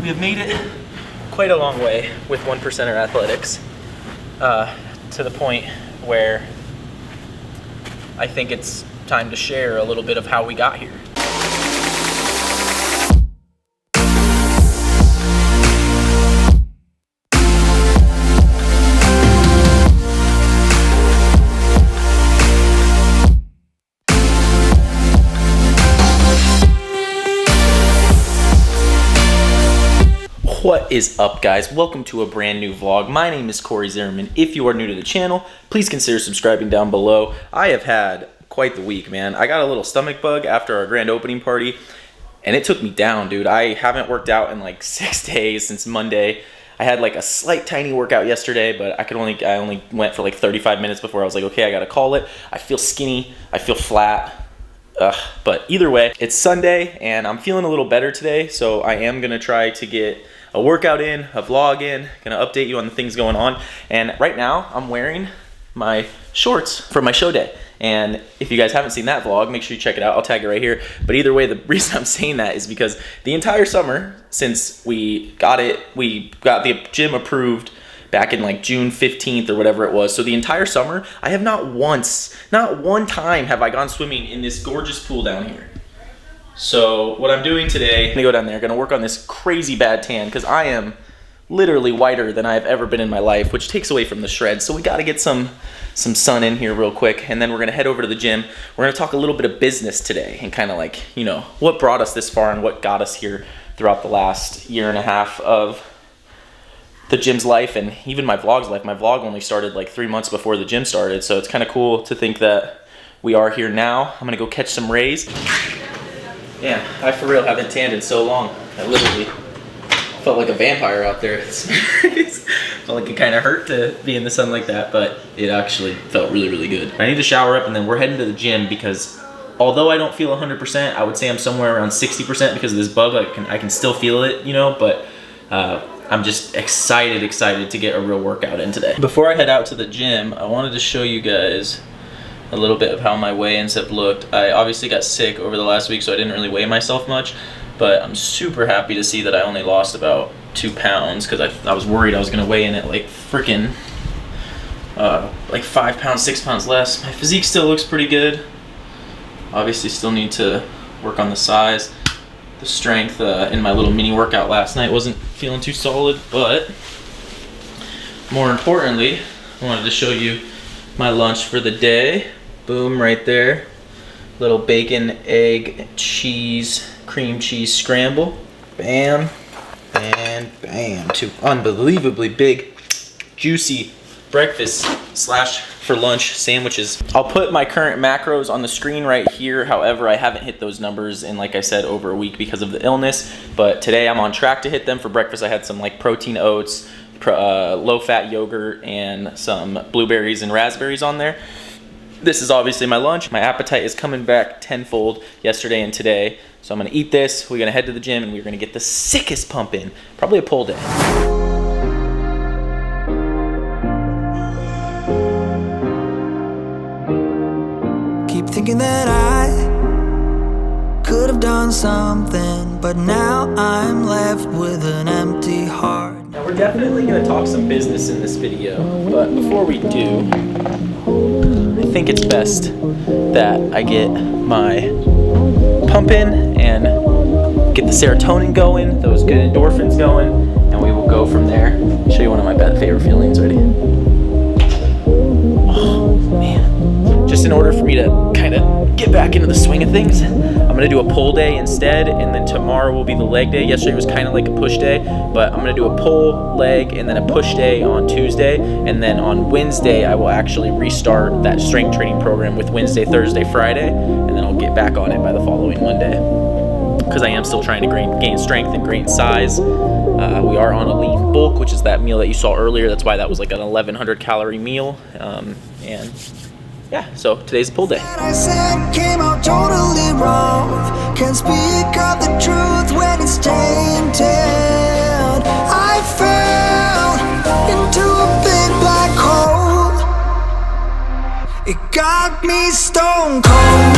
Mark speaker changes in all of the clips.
Speaker 1: we have made it quite a long way with 1%er athletics to the point where I think it's time to share a little bit of how we got here. What is up, guys? Welcome to a brand new vlog. My name is Corey Zimmerman. If you are new to the channel, please consider subscribing down below. I have had quite the week, man. I got a little stomach bug after our grand opening party, and it took me down, dude. I haven't worked out in like 6 days since Monday. I had like a slight tiny workout yesterday, but I only went for like 35 minutes before I was like, okay, I gotta call it. I feel skinny, I feel flat. But either way, it's Sunday and I'm feeling a little better today, so I am gonna try to get a workout in, a vlog in, gonna update you on the things going on. And right now I'm wearing my shorts for my show day. And if you guys haven't seen that vlog, make sure you check it out. I'll tag it right here. But either way, the reason I'm saying that is because the entire summer since we got the gym approved back in like June 15th or whatever it was. So the entire summer, I have not one time have I gone swimming in this gorgeous pool down here. So what I'm doing today, I'm gonna go down there, gonna work on this crazy bad tan because I am literally whiter than I've ever been in my life, which takes away from the shreds. So we gotta get some sun in here real quick, and then we're gonna head over to the gym. We're gonna talk a little bit of business today and kind of like, you know, what brought us this far and what got us here throughout the last year and a half of the gym's life and even my vlog's life. My vlog only started like 3 months before the gym started, so it's kind of cool to think that we are here now. I'm gonna go catch some rays. Yeah, I for real haven't tanned in so long. I literally felt like a vampire out there. Felt like it kind of hurt to be in the sun like that, but it actually felt really, really good. I need to shower up and then we're heading to the gym because although I don't feel 100%, I would say I'm somewhere around 60% because of this bug. I can still feel it, you know, but I'm just excited to get a real workout in today. Before I head out to the gym, I wanted to show you guys a little bit of how my weigh-ins have looked. I obviously got sick over the last week, so I didn't really weigh myself much, but I'm super happy to see that I only lost about 2 pounds because I was worried I was gonna weigh in at like freaking like 5 pounds, 6 pounds less. My physique still looks pretty good. Obviously still need to work on the size. The strength in my little mini workout last night wasn't feeling too solid, but more importantly, I wanted to show you my lunch for the day. Boom, right there. Little bacon, egg, cheese, cream cheese scramble. Bam, and bam. 2 unbelievably big, juicy breakfast / for lunch sandwiches. I'll put my current macros on the screen right here. However, I haven't hit those numbers in, like I said, over a week because of the illness. But today I'm on track to hit them. For breakfast, I had some like protein oats, low-fat yogurt, and some blueberries and raspberries on there. This is obviously my lunch. My appetite is coming back tenfold yesterday and today. So I'm gonna eat this, we're gonna head to the gym, and we're gonna get the sickest pump in. Probably a pull day.
Speaker 2: Keep thinking that I could have done something, but now I'm left with an empty heart.
Speaker 1: Now we're definitely gonna talk some business in this video, but before we do, I think it's best that I get my pump in and get the serotonin going, those good endorphins going, and we will go from there. I'll show you one of my favorite feelings. Ready? Oh man. Just in order for me to kind of get back into the swing of things, I'm gonna do a pull day instead, and then tomorrow will be the leg day. Yesterday was kind of like a push day, but I'm gonna do a pull, leg, and then a push day on Tuesday, and then on Wednesday I will actually restart that strength training program with Wednesday, Thursday, Friday, and then I'll get back on it by the following Monday, because I am still trying to gain strength and gain size. We are on a lean bulk, which is that meal that you saw earlier. That's why that was like an 1100 calorie meal, and yeah, so today's a pull day.
Speaker 2: I said came out totally wrong. Can't speak of the truth when it's tainted. I fell into a big black hole. It got me stone cold.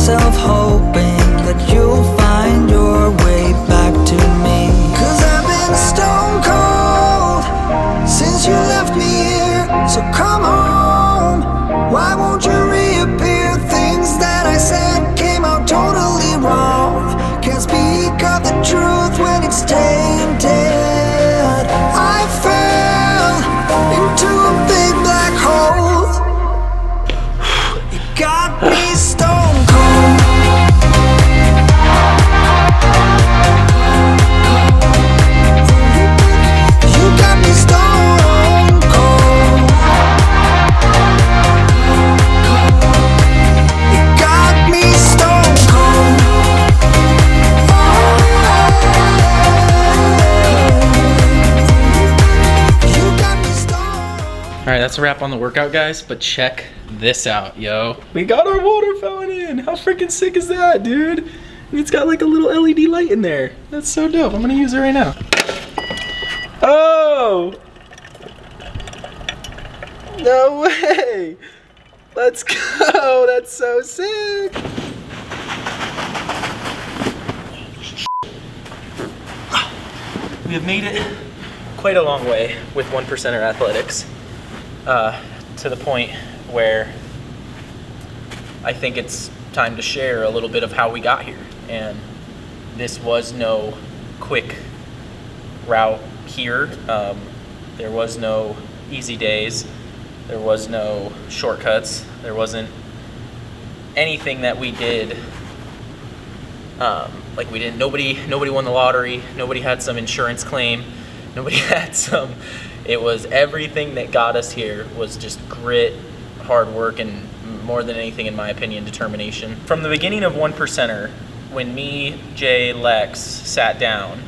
Speaker 2: myself hoping that you'll find your way back to me. 'Cause I've been stone cold since you left me here. So come home, why won't you reappear? Things that I said came out totally wrong. Can't speak of the truth when it's tainted. I fell into a big black hole. You got me stone cold. You got me stone cold. You got me stone cold. You got me stone.
Speaker 1: All right, that's a wrap on the workout, guys, but check this out, yo. We got our water fountain in. How freaking sick is that, dude? And it's got like a little LED light in there. That's so dope. I'm gonna use it right now. Oh! No way! Let's go! That's so sick! We have made it quite a long way with 1%er athletics. To the point where I think it's time to share a little bit of how we got here. And this was no quick route here. There was no easy days. There was no shortcuts. There wasn't anything that we did. Like we didn't. Nobody won the lottery. Nobody had some insurance claim. Nobody had some. It was everything that got us here was just grit, hard work, and more than anything, in my opinion, determination. From the beginning of 1%er, when me, Jay, Lex sat down,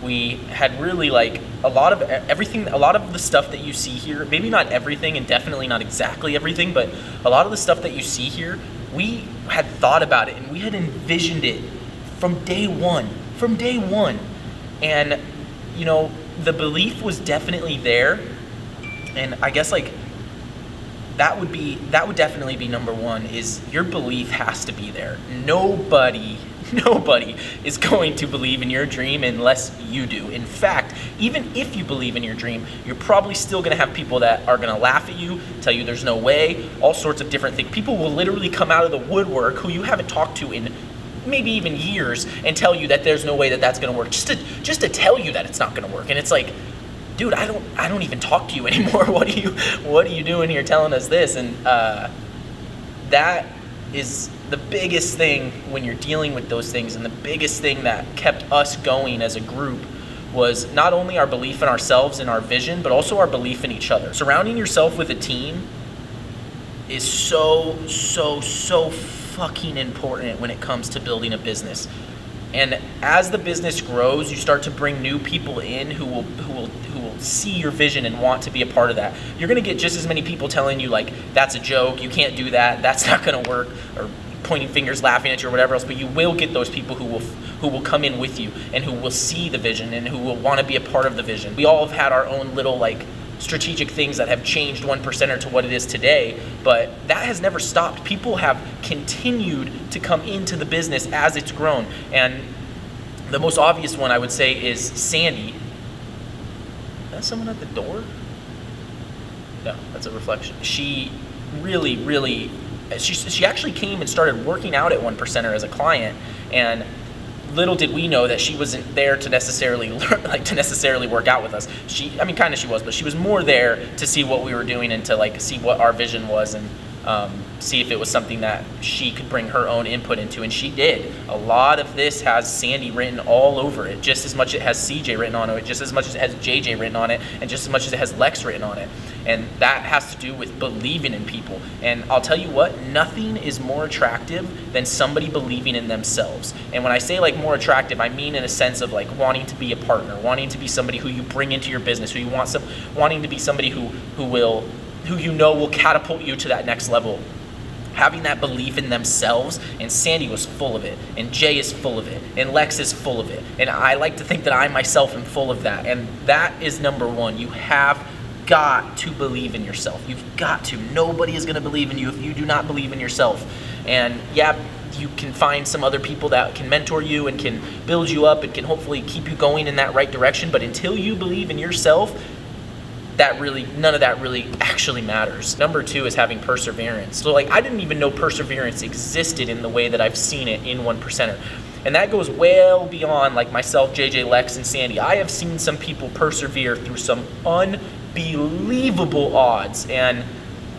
Speaker 1: we had really like a lot of everything, a lot of the stuff that you see here, maybe not everything and definitely not exactly everything, but a lot of the stuff that you see here, we had thought about it and we had envisioned it from day one. And, you know, the belief was definitely there. And I guess like that would definitely be number one, is your belief has to be there. Nobody is going to believe in your dream unless you do. In fact, even if you believe in your dream, you're probably still gonna have people that are gonna laugh at you, tell you there's no way, all sorts of different things. People will literally come out of the woodwork who you haven't talked to in maybe even years and tell you that there's no way that that's gonna work, just to tell you that it's not gonna work. And it's like, dude, I don't even talk to you anymore. What are you doing here telling us this? And that is the biggest thing when you're dealing with those things, and the biggest thing that kept us going as a group was not only our belief in ourselves and our vision, but also our belief in each other. Surrounding yourself with a team is so fucking important when it comes to building a business. And as the business grows, you start to bring new people in who will see your vision and want to be a part of that. You're gonna get just as many people telling you like, that's a joke, you can't do that, that's not gonna work, or pointing fingers, laughing at you or whatever else, but you will get those people who will come in with you and who will see the vision and who will want to be a part of the vision. We all have had our own little like strategic things that have changed 1%er to what it is today, but that has never stopped. People have continued to come into the business as it's grown, and the most obvious one I would say is Sandy. Is that someone at the door? No, that's a reflection. She really she actually came and started working out at 1%er as a client, and little did we know that she wasn't there to necessarily learn, like to necessarily work out with us. She was, but she was more there to see what we were doing and to like see what our vision was, and see if it was something that she could bring her own input into, and she did. A lot of this has Sandy written all over it, just as much as it has CJ written on it, just as much as it has JJ written on it, and just as much as it has Lex written on it. And that has to do with believing in people. And I'll tell you what, nothing is more attractive than somebody believing in themselves. And when I say like more attractive, I mean in a sense of like wanting to be a partner, wanting to be somebody who you bring into your business, wanting to be somebody who you know will catapult you to that next level. Having that belief in themselves, and Sandy was full of it, and Jay is full of it, and Lex is full of it, and I like to think that I myself am full of that, and that is number one. You have got to believe in yourself. You've got to. Nobody is going to believe in you if you do not believe in yourself. And yeah, you can find some other people that can mentor you and can build you up and can hopefully keep you going in that right direction. But until you believe in yourself, none of that really actually matters. Number 2 is having perseverance. So like, I didn't even know perseverance existed in the way that I've seen it in 1%er. And that goes well beyond like myself, JJ, Lex, and Sandy. I have seen some people persevere through some unbelievable odds. And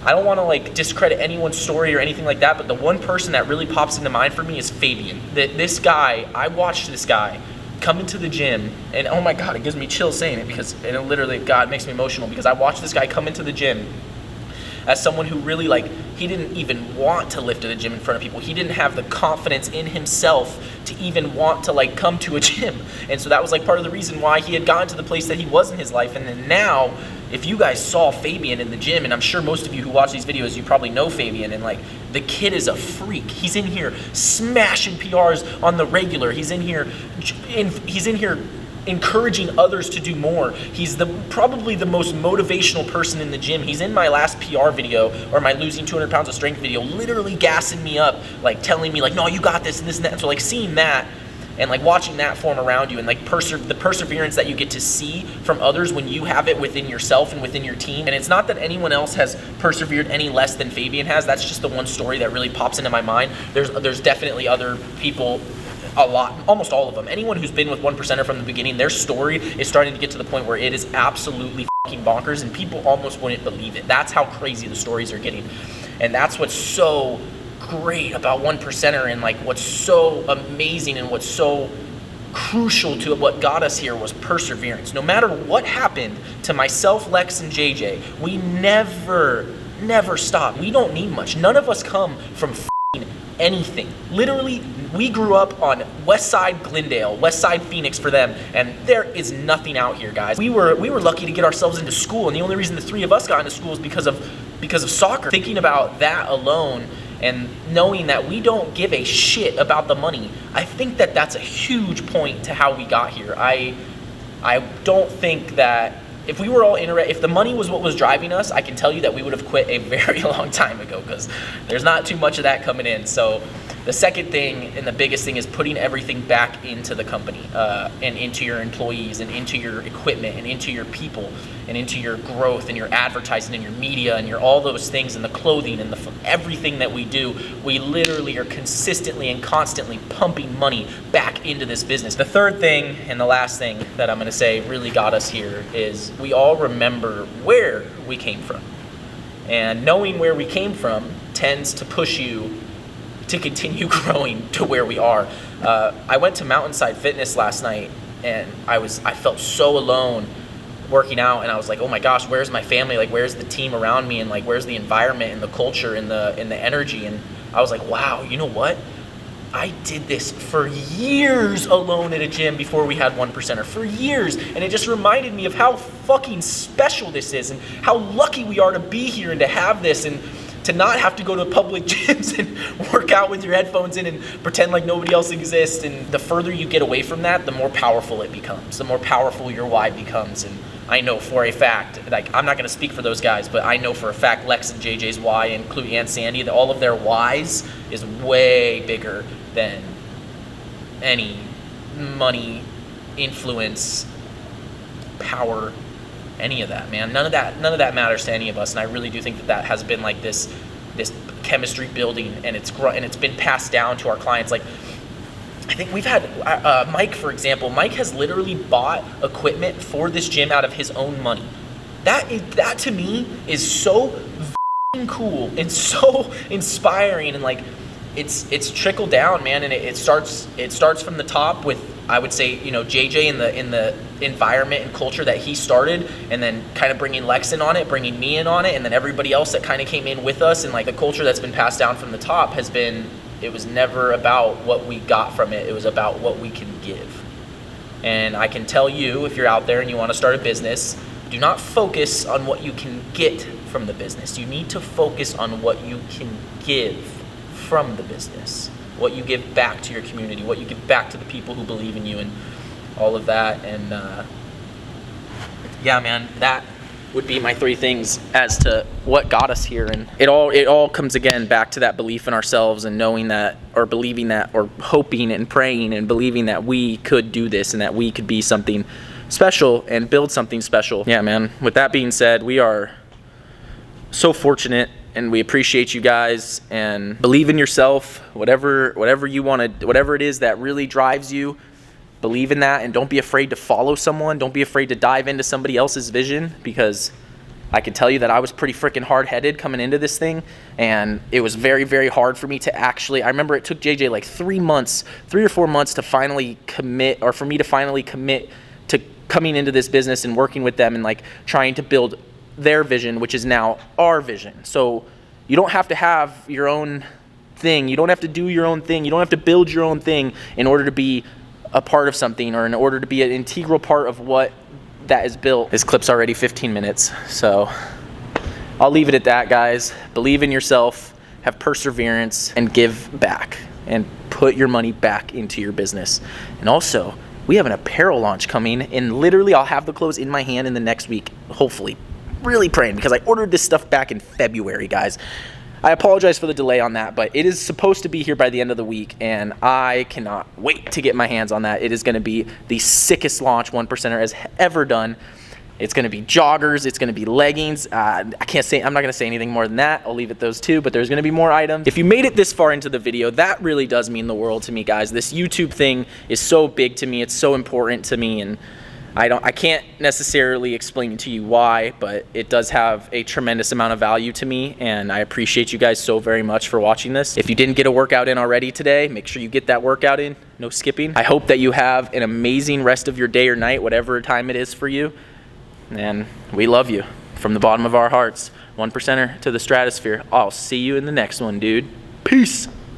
Speaker 1: I don't want to like discredit anyone's story or anything like that, but the one person that really pops into mind for me is Fabian. This guy, I watched this guy come into the gym, and oh my God, it gives me chills saying it, because and it literally, God, makes me emotional, because I watched this guy come into the gym as someone who really, like, he didn't even want to lift at a gym in front of people. He didn't have the confidence in himself to even want to like come to a gym. And so that was like part of the reason why he had gotten to the place that he was in his life. And then now, if you guys saw Fabian in the gym, and I'm sure most of you who watch these videos, you probably know Fabian, and like, the kid is a freak. He's in here smashing PRs on the regular. He's in here encouraging others to do more. He's probably the most motivational person in the gym. He's in my last PR video, or my losing 200 pounds of strength video, literally gassing me up, like telling me like, no, you got this and this and that. And so like, seeing that and like watching that form around you, and like the perseverance that you get to see from others when you have it within yourself and within your team. And it's not that anyone else has persevered any less than Fabian has. That's just the one story that really pops into my mind. There's definitely other people, a lot, almost all of them. Anyone who's been with 1%er from the beginning, their story is starting to get to the point where it is absolutely fucking bonkers, and people almost wouldn't believe it. That's how crazy the stories are getting. And that's what's so great about 1%er, and like what's so amazing and what's so crucial to what got us here was perseverance. No matter what happened to myself, Lex, and JJ, we never stopped. We don't need much. None of us come from anything. Literally, we grew up on West Side Glendale, West Side Phoenix for them, and there is nothing out here, guys. We were lucky to get ourselves into school, and the only reason the 3 of us got into school is because of soccer. Thinking about that alone, and knowing that we don't give a shit about the money, I think that that's a huge point to how we got here. I don't think that if we were all if the money was what was driving us, I can tell you that we would have quit a very long time ago, because there's not too much of that coming in. So the second thing and the biggest thing is putting everything back into the company, and into your employees, and into your equipment, and into your people, and into your growth, and your advertising, and your media, and your all those things, and the clothing, and everything that we do. We literally are consistently and constantly pumping money back into this business. The third thing and the last thing that I'm going to say really got us here is we all remember where we came from. And knowing where we came from tends to push you to continue growing to where we are. I went to Mountainside Fitness last night, and I felt so alone working out, and I was like, oh my gosh, where's my family? Like, where's the team around me? And like, where's the environment and the culture and the energy? And I was like, wow, you know what? I did this for years alone at a gym before we had 1%er, for years. And it just reminded me of how fucking special this is, and how lucky we are to be here and to have this, and to not have to go to public gyms and work out with your headphones in and pretend like nobody else exists. And the further you get away from that, the more powerful it becomes, the more powerful your why becomes. And I know for a fact, like, I'm not going to speak for those guys, but I know for a fact Lex and JJ's why, and Cluey and Sandy, that all of their whys is way bigger than any money, influence, power, any of that, man. None of that matters to any of us. And I really do think that has been like this chemistry building, and it's been passed down to our clients. Like, I think we've had Mike, for example. Mike has literally bought equipment for this gym out of his own money. That to me is so cool and so inspiring, and like, it's trickled down, man. And it starts from the top with, I would say, you know, JJ in the environment and culture that he started, and then kind of bringing Lex in on it, bringing me in on it, and then everybody else that kind of came in with us. And like, the culture that's been passed down from the top has been, it was never about what we got from it. It was about what we can give. And I can tell you, if you're out there and you want to start a business, do not focus on what you can get from the business. You need to focus on what you can give from the business, what you give back to your community, what you give back to the people who believe in you, and all of that. And yeah, man, would be my 3 things as to what got us here. And it all comes again back to that belief in ourselves and knowing that, or believing that, or hoping and praying and believing that we could do this and that we could be something special and build something special. Yeah, man. With that being said, we are so fortunate and we appreciate you guys, and believe in yourself. Whatever you want to, whatever it is that really drives you, believe in that, and don't be afraid to follow someone. Don't be afraid to dive into somebody else's vision, because I can tell you that I was pretty freaking hard-headed coming into this thing, and it was very, very hard for me to actually, I remember it took JJ like 3 or 4 months to finally commit, or for me to finally commit to coming into this business and working with them and like trying to build their vision, which is now our vision. So you don't have to have your own thing. You don't have to do your own thing. You don't have to build your own thing in order to be a part of something, or in order to be an integral part of what that is built. This clip's already 15 minutes, so I'll leave it at that, guys. Believe in yourself, have perseverance, and give back, and put your money back into your business. And also, we have an apparel launch coming, and literally I'll have the clothes in my hand in the next week, hopefully. Really praying, because I ordered this stuff back in February, guys. I apologize for the delay on that, but it is supposed to be here by the end of the week, and I cannot wait to get my hands on that. It is going to be the sickest launch 1%er has ever done. It's going to be joggers. It's going to be leggings. I'm not going to say anything more than that. I'll leave it those two, but there's going to be more items. If you made it this far into the video, that really does mean the world to me, guys. This YouTube thing is so big to me. It's so important to me, and I can't necessarily explain to you why, but it does have a tremendous amount of value to me, and I appreciate you guys so very much for watching this. If you didn't get a workout in already today, make sure you get that workout in. No skipping. I hope that you have an amazing rest of your day or night, whatever time it is for you, and we love you from the bottom of our hearts. 1%er to the stratosphere. I'll see you in the next one, dude. Peace.